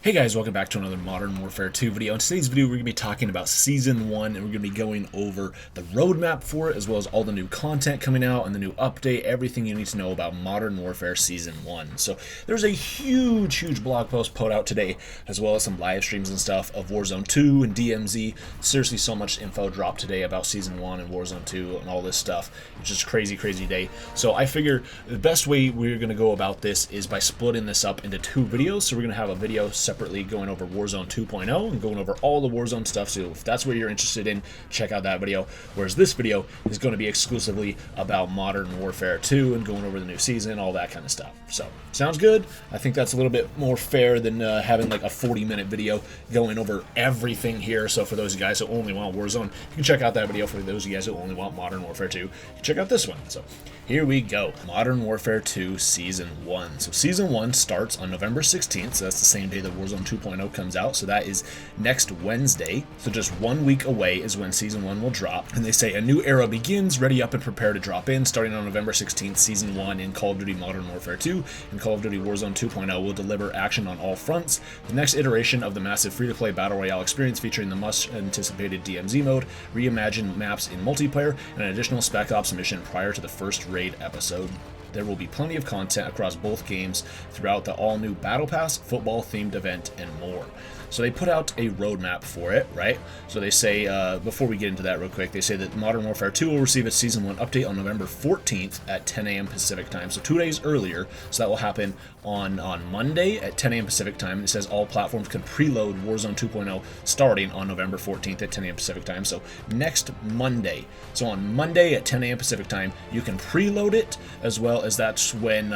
Hey guys, welcome back to another Modern Warfare 2 video. In today's video, we're going to be talking about Season 1, and we're going to be going over the roadmap for it, as well as all the new content coming out and the new update, everything you need to know about Modern Warfare Season 1. So there's a huge blog post put out today, as well as some live streams and stuff of Warzone 2 and DMZ. Seriously, so much info dropped today about Season 1 and Warzone 2 and all this stuff. It's just crazy day. So I figure the best way we're going to go about this is by splitting this up into two videos. So we're going to have a video separately going over Warzone 2.0 and going over all the Warzone stuff. So if that's what you're interested in, check out that video. Whereas this video is going to be exclusively about Modern Warfare 2 and going over the new season, all that kind of stuff. So sounds good. I think that's a little bit more fair than having like a 40-minute video going over everything here. So for those of you guys who only want Warzone, you can check out that video. For those of you guys who only want Modern Warfare 2, you can check out this one. So here we go. Modern Warfare 2 Season 1. So Season 1 starts on November 16th, so that's the same day that Warzone 2.0 comes out, so that is next Wednesday. So just 1 week away is when Season 1 will drop. And they say a new era begins, ready up and prepare to drop in. Starting on November 16th, Season 1 in Call of Duty Modern Warfare 2 and Call of Duty Warzone 2.0 will deliver action on all fronts. The next iteration of the massive free-to-play Battle Royale experience, featuring the much-anticipated DMZ mode, reimagined maps in multiplayer, and an additional Spec Ops mission prior to the first raid episode. There will be plenty of content across both games throughout the all-new Battle Pass, football-themed event, and more. So they put out a roadmap for it, right? So they say, before we get into that real quick, they say that Modern Warfare 2 will receive its Season 1 update on November 14th at 10 a.m. Pacific time, so 2 days earlier. So that will happen on Monday at 10 a.m. Pacific time. And it says all platforms can preload Warzone 2.0 starting on November 14th at 10 a.m. Pacific time, so next Monday. So on Monday at 10 a.m. Pacific time, you can preload it, as well as that's when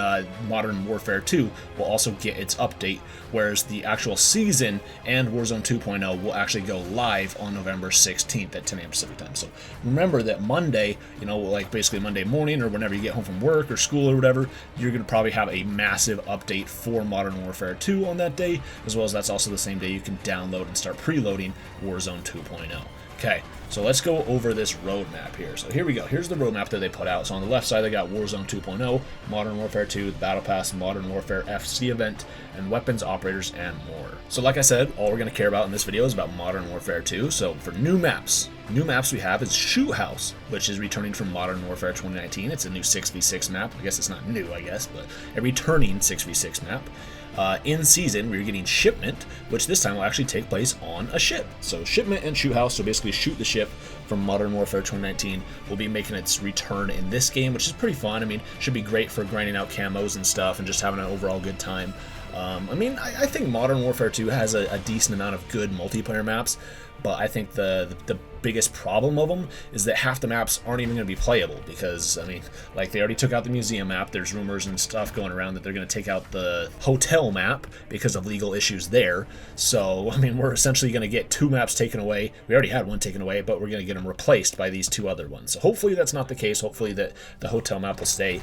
Modern Warfare 2 will also get its update, whereas the actual season and Warzone 2.0 will actually go live on November 16th at 10 a.m. Pacific time. So remember that Monday, you know, like basically Monday morning or whenever you get home from work or school or whatever, you're going to probably have a massive update for Modern Warfare 2 on that day, as well as that's also the same day you can download and start preloading Warzone 2.0. Okay, so let's go over this roadmap here. So here we go. Here's the roadmap that they put out. So on the left side, they got Warzone 2.0, Modern Warfare 2, the Battle Pass, Modern Warfare FC event, and weapons, operators, and more. So like I said, all we're going to care about in this video is about Modern Warfare 2. So for new maps we have is Shoot House, which is returning from Modern Warfare 2019. It's a new 6v6 map. I guess it's not new, but a returning 6v6 map. In season, we're getting Shipment, which this time will actually take place on a ship. So Shipment and Shoot House, so basically Shoot the Ship from Modern Warfare 2019, will be making its return in this game, which is pretty fun. I mean, should be great for grinding out camos and stuff and just having an overall good time. I think Modern Warfare 2 has a decent amount of good multiplayer maps, but I think the biggest problem of them is that half the maps aren't even going to be playable because, I mean, like they already took out the museum map. There's rumors and stuff going around that they're going to take out the hotel map because of legal issues there. So, I mean, we're essentially going to get two maps taken away. We already had one taken away, but we're going to get them replaced by these two other ones. So hopefully that's not the case. Hopefully that the hotel map will stay.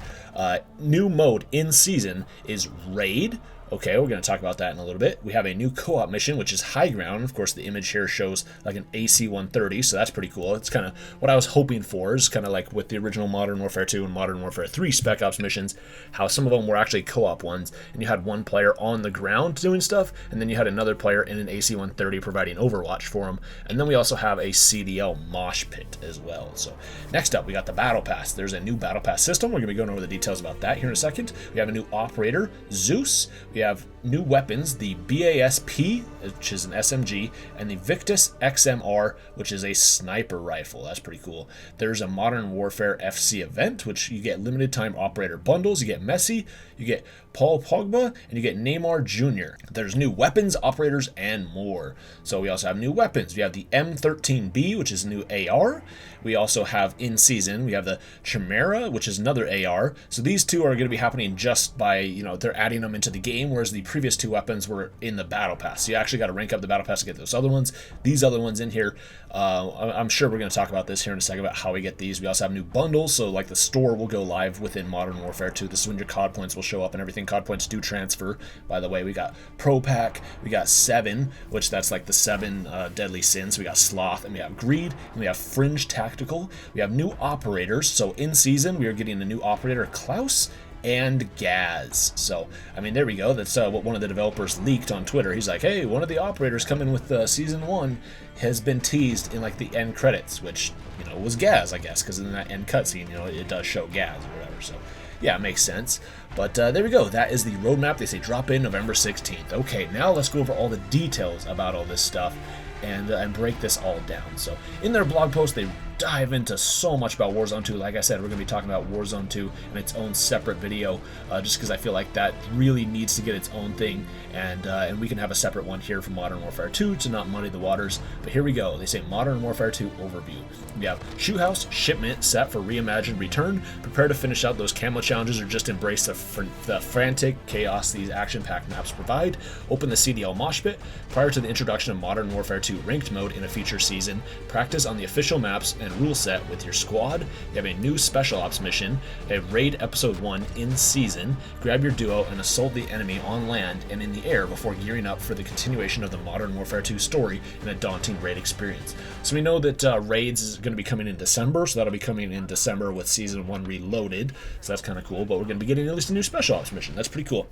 New mode in season is Raid. Okay, we're going to talk about that in a little bit. We have a new co-op mission, which is High Ground. Of course, the image here shows like an AC-130, so that's pretty cool. It's kind of what I was hoping for, is kind of like with the original Modern Warfare 2 and Modern Warfare 3 Spec Ops missions, how some of them were actually co-op ones, and you had one player on the ground doing stuff, and then you had another player in an AC-130 providing overwatch for them. And then we also have a CDL mosh pit as well. So next up, we got the Battle Pass. There's a new Battle Pass system. We're going to be going over the details about that here in a second. We have a new operator, Zeus. We have new weapons, the BASP, which is an SMG, and the Victus XMR, which is a sniper rifle. That's pretty cool. There's a Modern Warfare FC event, which you get limited time operator bundles. You get Messi, you get Paul Pogba, and you get Neymar Jr. There's new weapons, operators, and more. So we also have new weapons. We have the M13B, which is a new AR. We also have in season, we have the Chimera, which is another AR. So these two are going to be happening just by, they're adding them into the game, whereas the previous two weapons were in the Battle Pass. So you actually got to rank up the Battle Pass to get those other ones. These other ones in here, I'm sure we're going to talk about this here in a second about how we get these. We also have new bundles. So like the store will go live within Modern Warfare 2. This is when your COD points will show up and everything. COD points do transfer, by the way. We got Pro Pack, we got 7, which that's like the 7 deadly sins. We got Sloth, and we have Greed, and we have Fringe Tactical. We have new operators. So in season, we are getting a new operator, Klaus, and Gaz. So, I mean, there we go. That's what one of the developers leaked on Twitter. He's like, hey, one of the operators coming with Season 1 has been teased in, like, the end credits, which, you know, was Gaz, I guess, because in that end cutscene, you know, it does show Gaz or whatever, so... yeah, it makes sense. But there we go. That is the roadmap. They say drop in November 16th. Okay, now let's go over all the details about all this stuff and break this all down. So in their blog post, they dive into so much about Warzone 2. Like I said, we're going to be talking about Warzone 2 in its own separate video, just because I feel like that really needs to get its own thing, and we can have a separate one here for Modern Warfare 2 to not muddy the waters. But here we go. They say Modern Warfare 2 overview. We have Shoe House Shipment set for reimagined return. Prepare to finish out those camo challenges or just embrace the frantic chaos these action-packed maps provide. Open the CDL Mosh Pit. Prior to the introduction of Modern Warfare 2 ranked mode in a future season, practice on the official maps and rule set with your squad. You have a new special ops mission, a raid episode 1 in season. Grab your duo and assault the enemy on land and in the air before gearing up for the continuation of the Modern Warfare 2 story in a daunting raid experience. So we know that raids is going to be coming in December, so that'll be coming in December with season 1 reloaded, so that's kind of cool. But we're going to be getting at least a new special ops mission. That's pretty cool.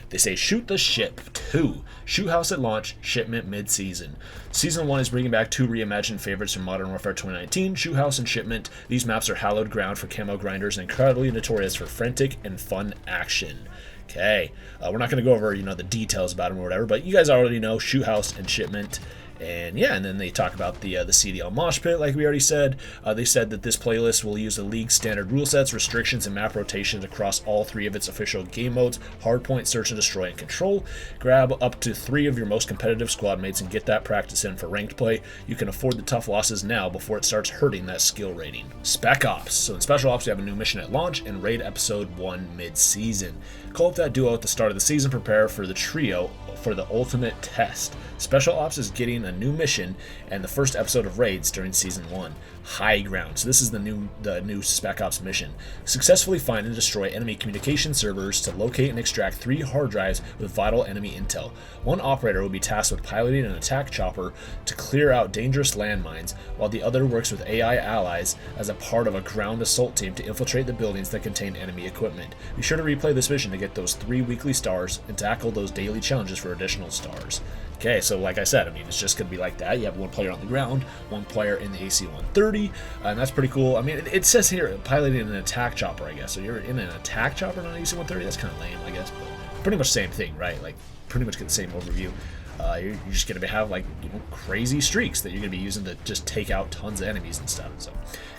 They say Shoot the Ship 2. Shoot House at launch, shipment mid-season. Season 1 is bringing back 2 reimagined favorites from Modern Warfare 2019, Shoot House and Shipment. These maps are hallowed ground for camo grinders and incredibly notorious for frantic and fun action. Okay, we're not going to go over, you know, the details about them or whatever, but you guys already know Shoot House and Shipment. And yeah, and then they talk about the CDL Mosh Pit, like we already said. They said that this playlist will use the league's standard rule sets, restrictions, and map rotations across all 3 of its official game modes: Hardpoint, Search and Destroy, and Control. Grab up to 3 of your most competitive squad mates and get that practice in for ranked play. You can afford the tough losses now before it starts hurting that skill rating. Spec Ops. So in Special Ops, you have a new mission at launch and raid episode 1 mid-season. Call up that duo at the start of the season. Prepare for the trio for the ultimate test. Special Ops is getting a new mission and the first episode of raids during season 1. High Ground. So this is the new Spec Ops mission. Successfully find and destroy enemy communication servers to locate and extract 3 hard drives with vital enemy intel. 1 operator will be tasked with piloting an attack chopper to clear out dangerous landmines, while the other works with AI allies as a part of a ground assault team to infiltrate the buildings that contain enemy equipment. Be sure to replay this mission to get those 3 weekly stars and tackle those daily challenges for additional stars. Okay, so like I said, I mean, it's just going to be like that. You have 1 player on the ground, 1 player in the AC-130, and that's pretty cool. I mean, it says here, piloting an attack chopper, I guess. So you're in an attack chopper on an AC-130? That's kind of lame, I guess, but pretty much same thing, right? Like, pretty much get the same overview. You're just going to have, like, you know, crazy streaks that you're going to be using to just take out tons of enemies and stuff. So,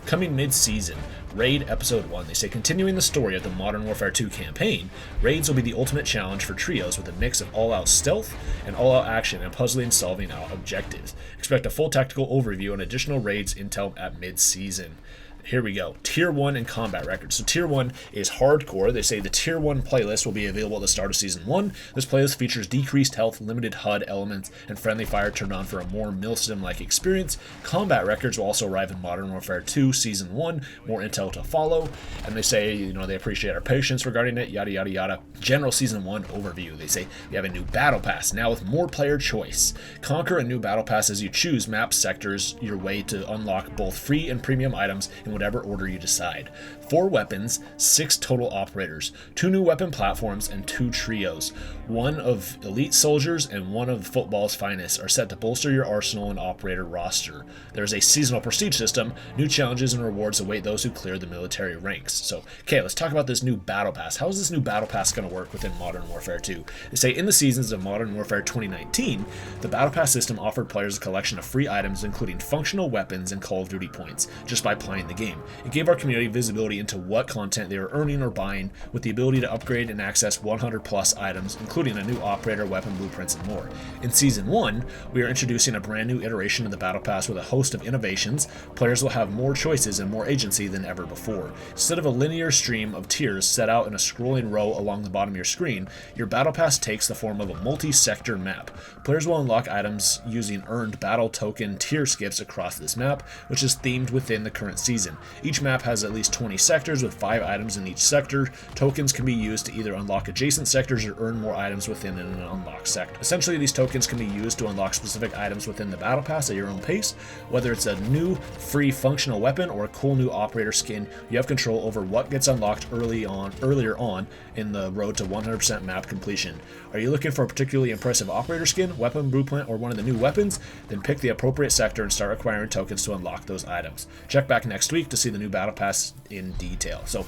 coming mid-season, Raid Episode 1. They say, continuing the story of the Modern Warfare 2 campaign, raids will be the ultimate challenge for trios with a mix of all-out stealth and all-out action and puzzling solving out objectives. Expect a full tactical overview and additional raids intel at mid-season. Here we go. Tier 1 and combat records. So Tier 1 is hardcore. They say the Tier 1 playlist will be available at the start of Season 1. This playlist features decreased health, limited HUD elements, and friendly fire turned on for a more Milsim-like experience. Combat records will also arrive in Modern Warfare 2 Season 1. More intel to follow. And they say, you know, they appreciate our patience regarding it, yada, yada, yada. General Season 1 overview. They say we have a new battle pass, now with more player choice. Conquer a new battle pass as you choose map sectors your way to unlock both free and premium items in whatever order you decide. 4 weapons, 6 total operators, 2 new weapon platforms, and 2 trios. 1 of elite soldiers and 1 of football's finest are set to bolster your arsenal and operator roster. There's a seasonal prestige system. New challenges and rewards await those who clear the military ranks. So, okay, let's talk about this new battle pass. How is this new battle pass going to work within Modern Warfare 2? They say in the seasons of Modern Warfare 2019, the battle pass system offered players a collection of free items including functional weapons and Call of Duty points just by playing the game. It gave our community visibility into what content they were earning or buying, with the ability to upgrade and access 100 plus items, including a new operator, weapon blueprints, and more. In Season 1, we are introducing a brand new iteration of the Battle Pass with a host of innovations. Players will have more choices and more agency than ever before. Instead of a linear stream of tiers set out in a scrolling row along the bottom of your screen, your Battle Pass takes the form of a multi-sector map. Players will unlock items using earned battle token tier skips across this map, which is themed within the current season. Each map has at least 20 sectors with 5 items in each sector. Tokens can be used to either unlock adjacent sectors or earn more items within an unlocked sector. Essentially, these tokens can be used to unlock specific items within the battle pass at your own pace. Whether it's a new free functional weapon or a cool new operator skin, you have control over what gets unlocked earlier on in the road to 100% map completion. Are you looking for a particularly impressive operator skin, weapon blueprint, or one of the new weapons? Then pick the appropriate sector and start acquiring tokens to unlock those items. Check back next week to see the new battle pass in detail. So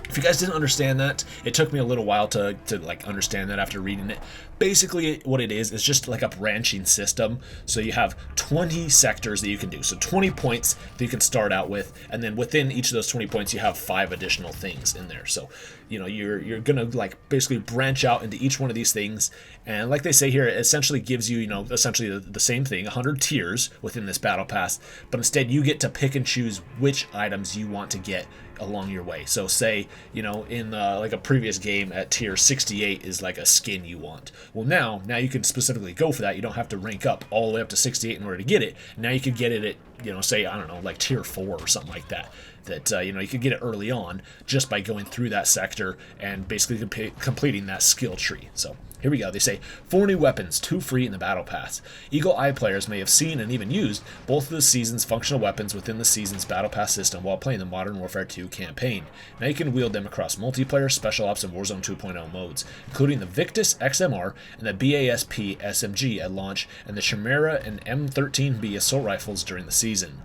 if you guys didn't understand that, it took me a little while to like understand that after reading it. Basically, what it is just like a branching system. So you have 20 sectors that you can do. So 20 points that you can start out with, and then within each of those 20 points, you have 5 additional things in there. So, you know, you're gonna like basically branch out into each one of these things, and like they say here, it essentially gives you, you know, essentially the same thing, 100 tiers within this battle pass, but instead you get to pick and choose which items you want to get along your way. So say, you know, in like a previous game at tier 68 is like a skin you want. Well, now you can specifically go for that. You don't have to rank up all the way up to 68 in order to get it. Now you could get it at, you know, say, I don't know, like tier 4 or something like that. That, you know, you could get it early on just by going through that sector and basically completing that skill tree. So here we go. They say 4 new weapons, 2 free in the battle pass. Eagle Eye players may have seen and even used both of the season's functional weapons within the season's battle pass system while playing the Modern Warfare 2 campaign. Now you can wield them across multiplayer, special ops, and Warzone 2.0 modes, including the Victus XMR and the BASP SMG at launch, and the Chimera and M13B assault rifles during the season.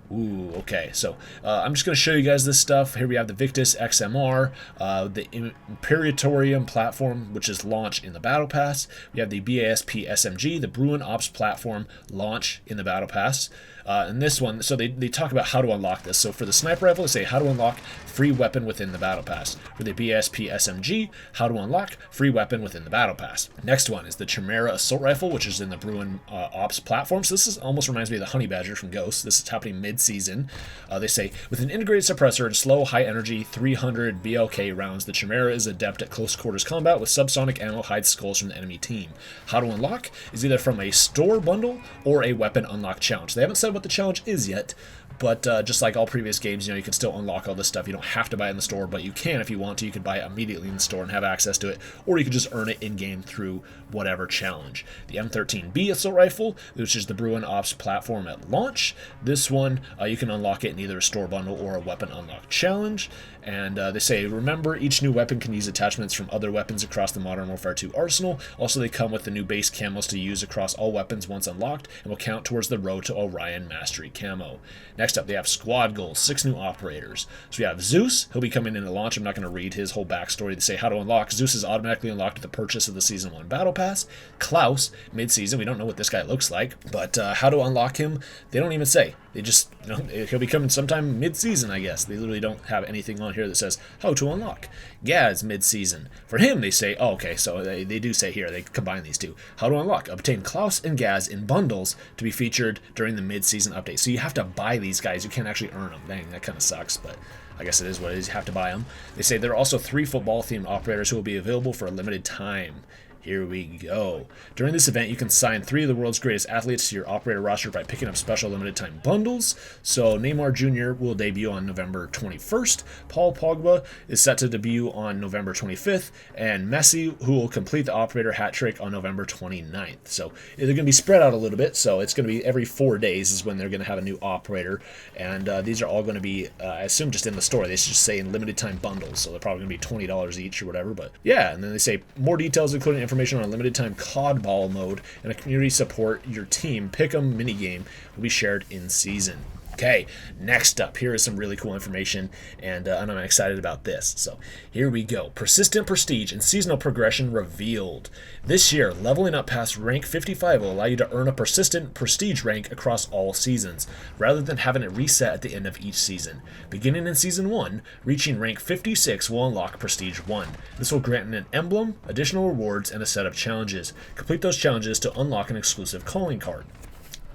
Ooh, okay, so I'm just going to show you guys this stuff. Here we have the Victus XMR, the Imperatorium platform, which is launch in the Battle Pass. We have the BASP SMG, the Bruin Ops platform, launch in the Battle Pass. And this one, so they talk about how to unlock this. So for the sniper rifle, they say how to unlock free weapon within the Battle Pass. For the BSP SMG, how to unlock free weapon within the Battle Pass. Next one is the Chimera assault rifle, which is in the Bruin Ops platform. So this almost reminds me of the Honey Badger from Ghost. This is happening mid-season. They say with an integrated suppressor and slow, high-energy 300 BLK rounds, the Chimera is adept at close quarters combat with subsonic ammo hides skulls from the enemy team. How to unlock is either from a store bundle or a weapon unlock challenge. They haven't said what the challenge is yet, but just like all previous games, you know, you can still unlock all this stuff. You don't have to buy it in the store, but you can if you want to. You can buy it immediately in the store and have access to it, or you can just earn it in-game through whatever challenge. The M13B assault rifle, which is the Bruin Ops platform at launch. This one, you can unlock it in either a store bundle or a weapon unlock challenge. And they say, remember, each new weapon can use attachments from other weapons across the Modern Warfare 2 arsenal. Also, they come with the new base camos to use across all weapons once unlocked, and will count towards the road to Orion Mastery camo. Next up, they have squad goals, 6 new operators. So we have Zeus, he'll be coming in to launch. I'm not going to read his whole backstory. They say how to unlock. Zeus is automatically unlocked with the purchase of the Season 1 Battle Pass. Klaus, mid-season, we don't know what this guy looks like, but how to unlock him, they don't even say. They just, you know, he'll be coming sometime mid-season, I guess. They literally don't have anything on here that says how to unlock. Gaz, mid-season. For him, they say, oh, okay, so they do say here, they combine these two. How to unlock. Obtain Klaus and Gaz in bundles to be featured during the mid-season update. So you have to buy these guys. You can't actually earn them. Dang, that kind of sucks, but I guess it is what it is. You have to buy them. They say there are also 3 football-themed operators who will be available for a limited time. Here we go. During this event, you can sign 3 of the world's greatest athletes to your operator roster by picking up special limited time bundles. So Neymar Jr. will debut on November 21st. Paul Pogba is set to debut on November 25th. And Messi, who will complete the operator hat trick on November 29th. So they're going to be spread out a little bit. So it's going to be every 4 days is when they're going to have a new operator. And these are all going to be, I assume, just in the store. They just say in limited time bundles. So they're probably going to be $20 each or whatever. But yeah, and then they say more details, including information on a limited time COD ball mode and a community support your team pick'em minigame will be shared in season. Okay, next up, here is some really cool information, and I'm excited about this. So here we go. Persistent prestige and seasonal progression revealed. This year, leveling up past rank 55 will allow you to earn a persistent prestige rank across all seasons, rather than having it reset at the end of each season. Beginning in Season 1, reaching rank 56 will unlock Prestige 1. This will grant an emblem, additional rewards, and a set of challenges. Complete those challenges to unlock an exclusive calling card.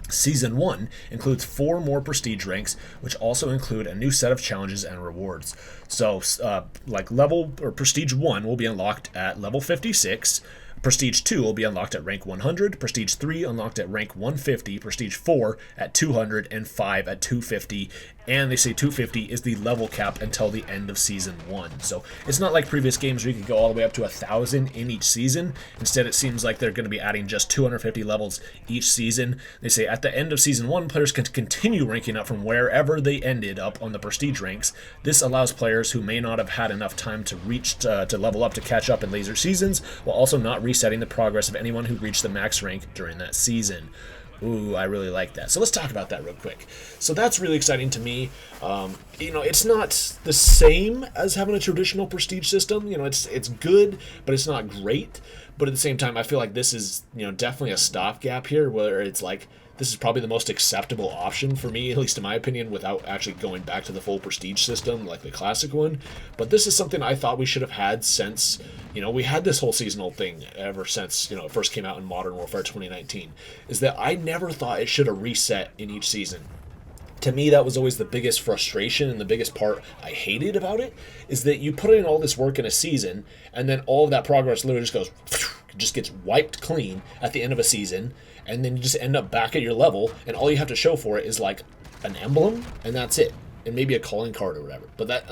Season 1 includes 4 more prestige ranks, which also include a new set of challenges and rewards. So, like level or prestige 1 will be unlocked at level 56. Prestige 2 will be unlocked at rank 100, Prestige 3 unlocked at rank 150, Prestige 4 at 200, and 5 at 250. And they say 250 is the level cap until the end of Season 1. So it's not like previous games where you could go all the way up to 1,000 in each season. Instead, it seems like they're going to be adding just 250 levels each season. They say at the end of Season 1, players can continue ranking up from wherever they ended up on the Prestige ranks. This allows players who may not have had enough time to reach to level up to catch up in later seasons, while also not resetting the progress of anyone who reached the max rank during that season. Ooh, I really like that. So let's talk about that real quick. So that's really exciting to me. It's not the same as having a traditional prestige system. It's good, but it's not great. But at the same time, I feel like this is, definitely a stopgap here, where it's like, this is probably the most acceptable option for me, at least in my opinion, without actually going back to the full prestige system like the classic one. But this is something I thought we should have had since, we had this whole seasonal thing ever since, it first came out in Modern Warfare 2019, is that I never thought it should have reset in each season. To me, that was always the biggest frustration, and the biggest part I hated about it is that you put in all this work in a season, and then all of that progress literally just gets wiped clean at the end of a season, and then you just end up back at your level, and all you have to show for it is like an emblem, and that's it. And maybe a calling card or whatever. But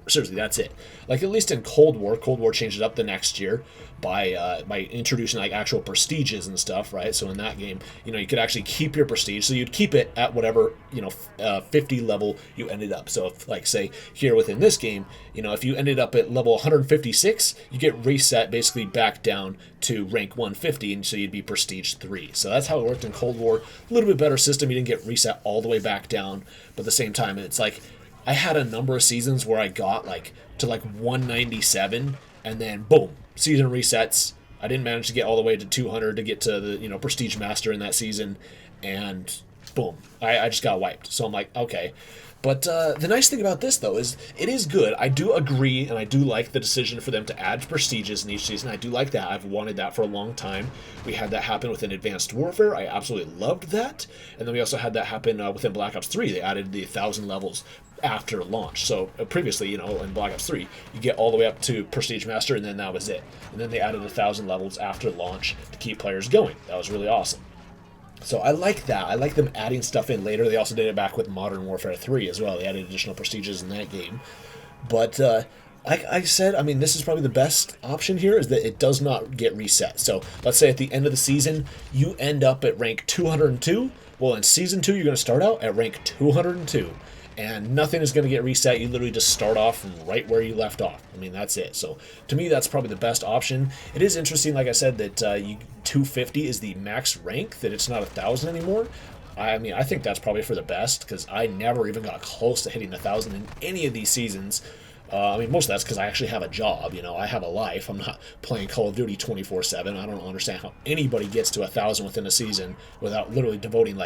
seriously, that's it. Like, at least in Cold War changed it up the next year by introducing like actual prestiges and stuff, right? So in that game, you could actually keep your prestige. So you'd keep it at whatever 50 level you ended up. So if, like, say here within this game, if you ended up at level 156, you get reset basically back down to rank 150, and so you'd be prestige 3. So that's how it worked in Cold War. A little bit better system. You didn't get reset all the way back down, but at the same time, it's like I had a number of seasons where I got to 197, and then boom, season resets. I didn't manage to get all the way to 200 to get to the prestige master in that season, and boom, I just got wiped. So I'm like, okay. But the nice thing about this, though, is it is good. I do agree, and I do like the decision for them to add prestiges in each season. I do like that. I've wanted that for a long time. We had that happen within Advanced Warfare. I absolutely loved that. And then we also had that happen within Black Ops 3. They added the 1,000 levels after launch. So previously, in Black Ops 3, you get all the way up to Prestige Master, and then that was it. And then they added 1,000 levels after launch to keep players going. That was really awesome. So I like that. I like them adding stuff in later. They also did it back with Modern Warfare 3 as well. They added additional prestiges in that game. But like I said, this is probably the best option here, is that it does not get reset. So let's say at the end of the season, you end up at rank 202. Well, in Season 2, you're going to start out at rank 202. And nothing is going to get reset. You literally just start off from right where you left off. That's it. So to me, that's probably the best option. It is interesting, like I said, that 250 is the max rank, that it's not 1,000 anymore. I think that's probably for the best, because I never even got close to hitting 1,000 in any of these seasons. Most of that's because I actually have a job. I have a life. I'm not playing Call of Duty 24/7. I don't understand how anybody gets to 1,000 within a season without literally devoting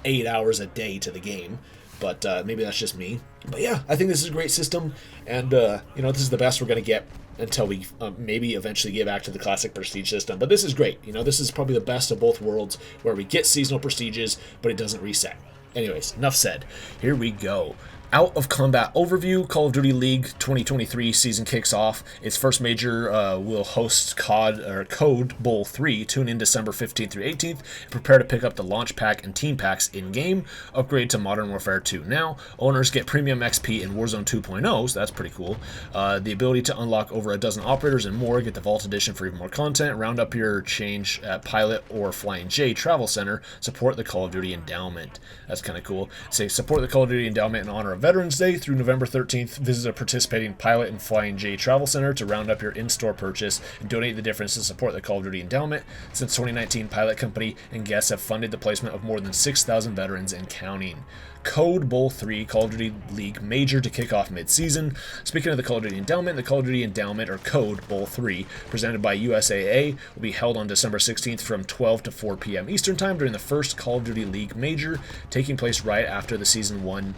8 hours a day to the game. But maybe that's just me. But yeah, I think this is a great system, and this is the best we're going to get until we maybe eventually get back to the classic prestige system. But this is great. This is probably the best of both worlds, where we get seasonal prestiges, but it doesn't reset. Anyways, enough said. Here we go. Out of Combat Overview, Call of Duty League 2023 season kicks off. Its first major will host Code Bowl 3. Tune in December 15th through 18th. Prepare to pick up the launch pack and team packs in-game. Upgrade to Modern Warfare 2 now. Owners get premium XP in Warzone 2.0, so that's pretty cool. The ability to unlock over a dozen operators and more. Get the Vault Edition for even more content. Round up your change at Pilot or Flying J Travel Center. Support the Call of Duty Endowment. That's kind of cool. Say support the Call of Duty Endowment in honor of Veterans Day through November 13th. Visit a participating Pilot and Flying J Travel Center to round up your in-store purchase and donate the difference to support the Call of Duty Endowment. Since 2019, Pilot Company and guests have funded the placement of more than 6,000 veterans and counting. Code Bowl 3, Call of Duty League Major to kick off mid-season. Speaking of the Call of Duty Endowment, the Call of Duty Endowment, or Code Bowl 3, presented by USAA, will be held on December 16th from 12 to 4 p.m. Eastern Time during the first Call of Duty League Major, taking place right after the Season 1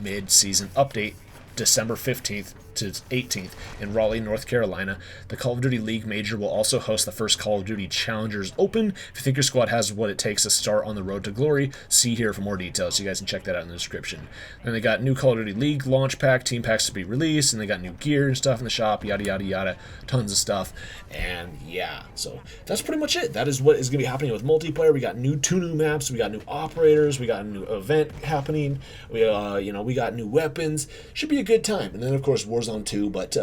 mid-season update, December 15th to its 18th in Raleigh, North Carolina. The Call of Duty League Major will also host the first Call of Duty Challengers Open. If you think your squad has what it takes to start on the road to glory, see here for more details. You guys can check that out in the description. Then they got new Call of Duty League launch pack, team packs to be released, and they got new gear and stuff in the shop, yada yada yada, tons of stuff. And yeah, so that's pretty much it. That is what is going to be happening with multiplayer. We got two new maps, we got new operators, we got a new event happening. We got new weapons. Should be a good time. And then of course Warzone 2. But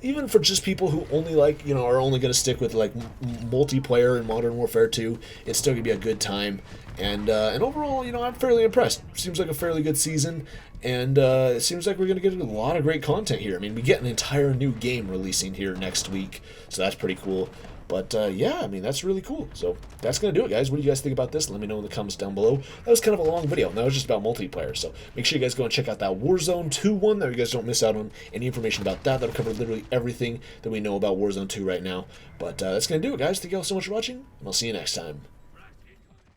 even for just people who only are only going to stick with like multiplayer and Modern Warfare 2, it's still going to be a good time. And overall, I'm fairly impressed. Seems like a fairly good season. And it seems like we're going to get a lot of great content here. I mean, we get an entire new game releasing here next week, so that's pretty cool. But yeah, I mean, that's really cool. So that's going to do it, guys. What do you guys think about this? Let me know in the comments down below. That was kind of a long video, and that was just about multiplayer. So make sure you guys go and check out that Warzone 2 one, that you guys don't miss out on any information about that. That'll cover literally everything that we know about Warzone 2 right now. But that's going to do it, guys. Thank you all so much for watching, and I'll see you next time.